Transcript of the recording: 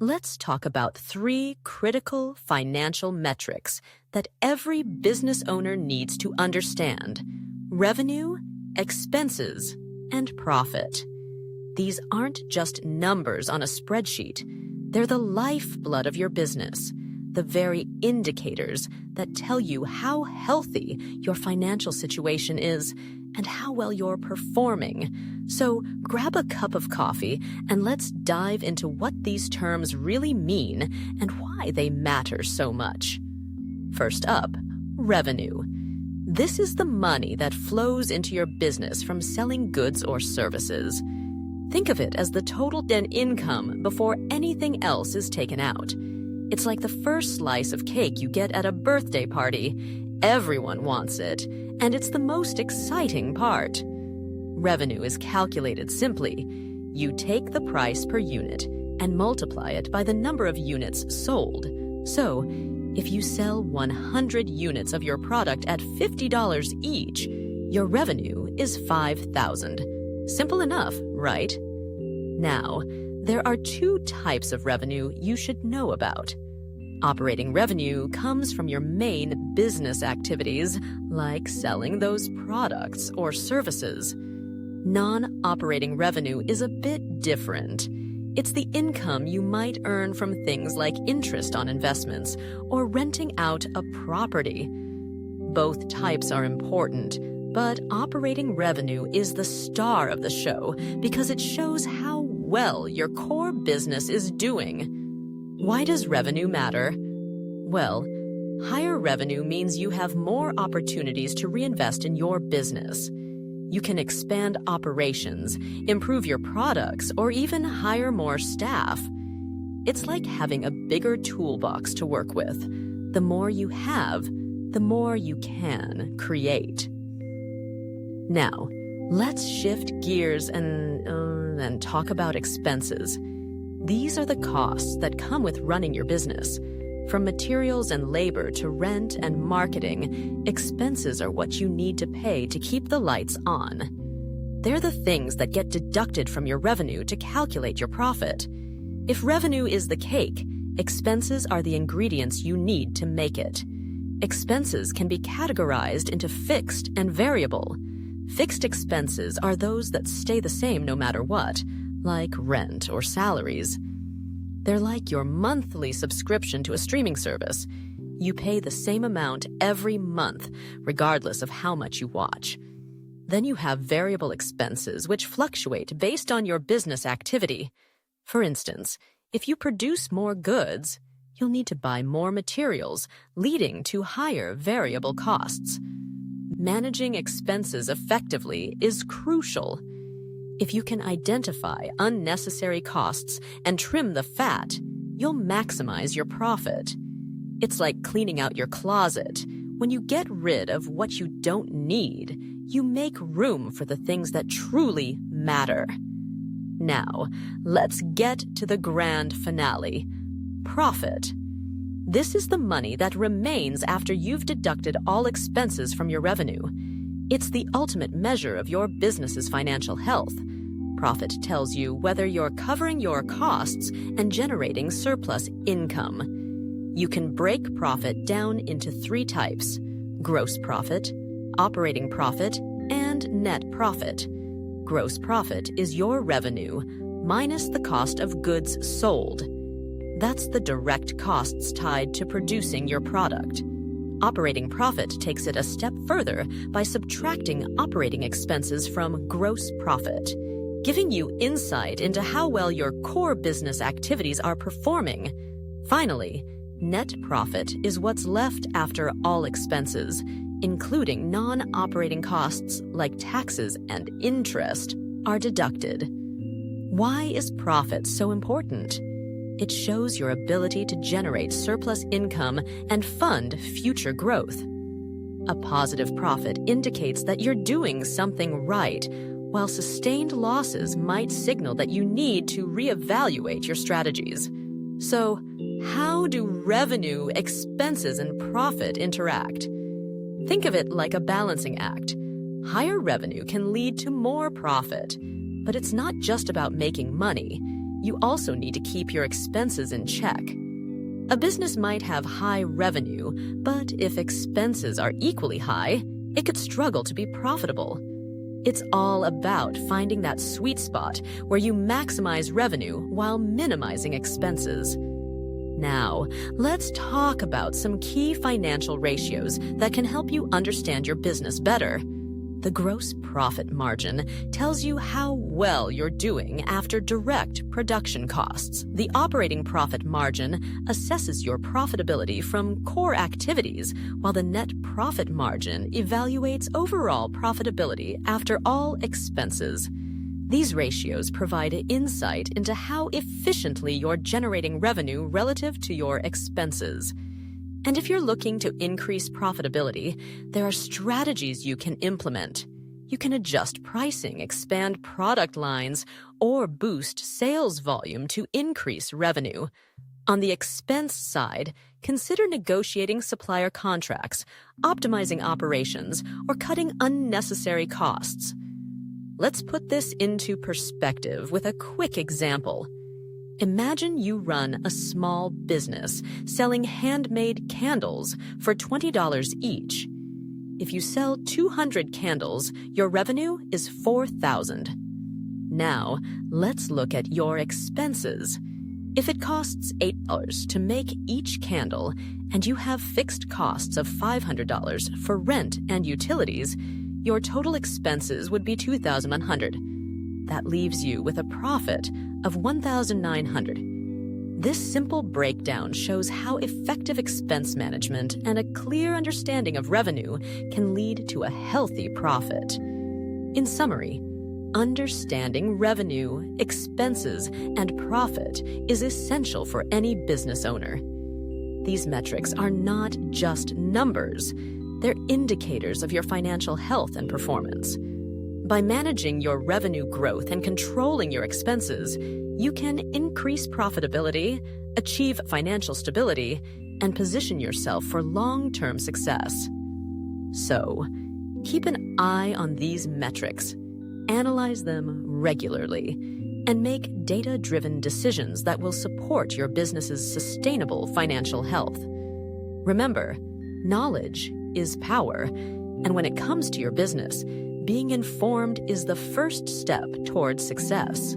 Let's talk about 3 critical financial metrics that every business owner needs to understand: revenue, expenses, and profit. These aren't just numbers on a spreadsheet. They're the lifeblood of your business, the very indicators that tell you how healthy your financial situation is and how well you're performing. So grab a cup of coffee and let's dive into what these terms really mean and why they matter so much. First up, revenue. This is the money that flows into your business from selling goods or services. Think of it as the total net income before anything else is taken out. It's like the first slice of cake you get at a birthday party. Everyone wants it, and it's the most exciting part. Revenue is calculated simply. You take the price per unit and multiply it by the number of units sold. So, if you sell 100 units of your product at $50 each, your revenue is $5,000. Simple enough, right? Now, there are 2 types of revenue you should know about. Operating revenue comes from your main business activities, like selling those products or services. Non-operating revenue is a bit different. It's the income you might earn from things like interest on investments or renting out a property. Both types are important, but operating revenue is the star of the show because it shows how well your core business is doing. Why does revenue matter? Well, higher revenue means you have more opportunities to reinvest in your business. You can expand operations, improve your products, or even hire more staff. It's like having a bigger toolbox to work with. The more you have, the more you can create. Now, let's shift gears and talk about expenses. These are the costs that come with running your business. From materials and labor to rent and marketing, expenses are what you need to pay to keep the lights on. They're the things that get deducted from your revenue to calculate your profit. If revenue is the cake, expenses are the ingredients you need to make it. Expenses can be categorized into fixed and variable. Fixed expenses are those that stay the same no matter what, like rent or salaries. They're like your monthly subscription to a streaming service. You pay the same amount every month, regardless of how much you watch. Then you have variable expenses, which fluctuate based on your business activity. For instance, if you produce more goods, you'll need to buy more materials, leading to higher variable costs. Managing expenses effectively is crucial. If you can identify unnecessary costs and trim the fat, you'll maximize your profit. It's like cleaning out your closet. When you get rid of what you don't need, you make room for the things that truly matter. Now, let's get to the grand finale: profit. This is the money that remains after you've deducted all expenses from your revenue. It's the ultimate measure of your business's financial health. Profit tells you whether you're covering your costs and generating surplus income. You can break profit down into 3 types: gross profit, operating profit, and net profit. Gross profit is your revenue minus the cost of goods sold. That's the direct costs tied to producing your product. Operating profit takes it a step further by subtracting operating expenses from gross profit, giving you insight into how well your core business activities are performing. Finally, net profit is what's left after all expenses, including non-operating costs like taxes and interest, are deducted. Why is profit so important? It shows your ability to generate surplus income and fund future growth. A positive profit indicates that you're doing something right, while sustained losses might signal that you need to reevaluate your strategies. So, how do revenue, expenses, and profit interact? Think of it like a balancing act. Higher revenue can lead to more profit, but it's not just about making money. You also need to keep your expenses in check. A business might have high revenue, but if expenses are equally high, it could struggle to be profitable. It's all about finding that sweet spot where you maximize revenue while minimizing expenses. Now, let's talk about some key financial ratios that can help you understand your business better. The gross profit margin tells you how well you're doing after direct production costs. The operating profit margin assesses your profitability from core activities, while the net profit margin evaluates overall profitability after all expenses. These ratios provide insight into how efficiently you're generating revenue relative to your expenses. And if you're looking to increase profitability, there are strategies you can implement. You can adjust pricing, expand product lines, or boost sales volume to increase revenue. On the expense side, consider negotiating supplier contracts, optimizing operations, or cutting unnecessary costs. Let's put this into perspective with a quick example. Imagine you run a small business selling handmade candles for $20 each. If you sell 200 candles, your revenue is $4,000. Now, let's look at your expenses. If it costs $8 to make each candle and you have fixed costs of $500 for rent and utilities, your total expenses would be $2,100. That leaves you with a profit of $1,900. This simple breakdown shows how effective expense management and a clear understanding of revenue can lead to a healthy profit. In summary, understanding revenue, expenses, and profit is essential for any business owner. These metrics are not just numbers, they're indicators of your financial health and performance. By managing your revenue growth and controlling your expenses, you can increase profitability, achieve financial stability, and position yourself for long-term success. So, keep an eye on these metrics, analyze them regularly, and make data-driven decisions that will support your business's sustainable financial health. Remember, knowledge is power, and when it comes to your business, being informed is the first step towards success.